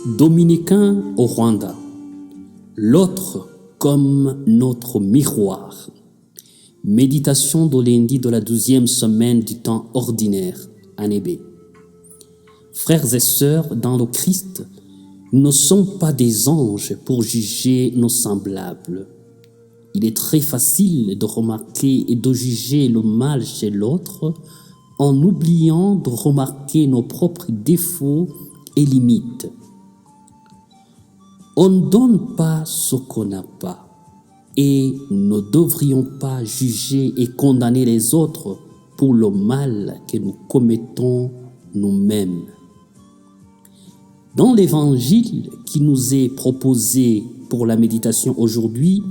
Dominicain au Rwanda, l'autre comme notre miroir. Méditation de lundi de la 12e semaine du temps ordinaire, année B. Frères et sœurs dans le Christ, nous ne sommes pas des anges pour juger nos semblables. Il est très facile de remarquer et de juger le mal chez l'autre en oubliant de remarquer nos propres défauts et limites. On ne donne pas ce qu'on n'a pas et nous ne devrions pas juger et condamner les autres pour le mal que nous commettons nous-mêmes. Dans l'évangile qui nous est proposé pour la méditation aujourd'hui,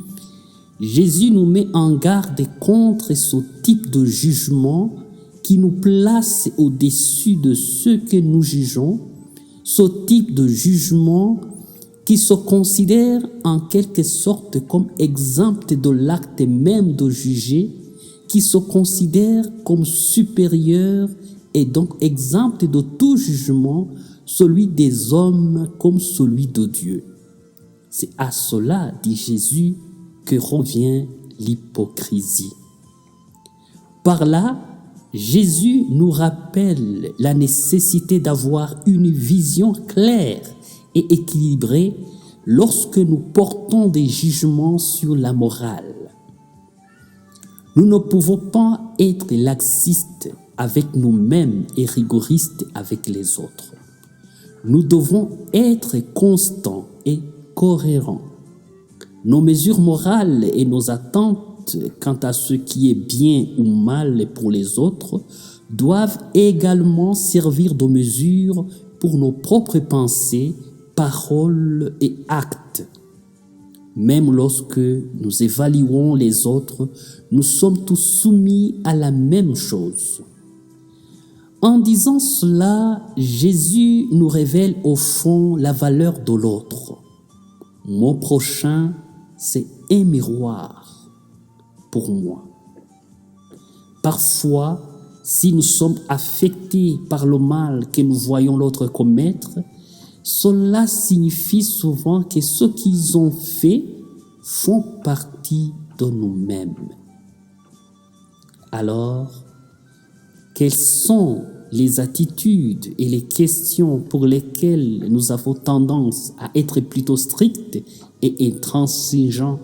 Jésus nous met en garde contre ce type de jugement qui nous place au-dessus de ceux que nous jugeons, ce type de jugement qui se considère en quelque sorte comme exempt de l'acte même de juger, qui se considère comme supérieur et donc exempt de tout jugement, celui des hommes comme celui de Dieu. C'est à cela, dit Jésus, que revient l'hypocrisie. Par là, Jésus nous rappelle la nécessité d'avoir une vision claire et équilibrée lorsque nous portons des jugements sur la morale. Nous ne pouvons pas être laxistes avec nous-mêmes et rigoristes avec les autres. Nous devons être constants et cohérents. Nos mesures morales et nos attentes quant à ce qui est bien ou mal pour les autres doivent également servir de mesure pour nos propres pensées, paroles et actes. Même lorsque nous évaluons les autres, nous sommes tous soumis à la même chose. En disant cela, Jésus nous révèle au fond la valeur de l'autre. Mon prochain, c'est un miroir pour moi. Parfois, si nous sommes affectés par le mal que nous voyons l'autre commettre, cela signifie souvent que ce qu'ils ont fait font partie de nous-mêmes. Alors, quelles sont les attitudes et les questions pour lesquelles nous avons tendance à être plutôt stricts et intransigeants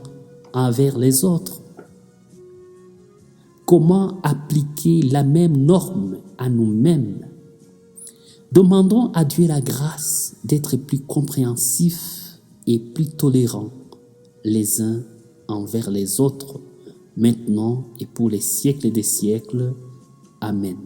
envers les autres? Comment appliquer la même norme à nous-mêmes? Demandons à Dieu la grâce d'être plus compréhensifs et plus tolérants les uns envers les autres, maintenant et pour les siècles des siècles. Amen.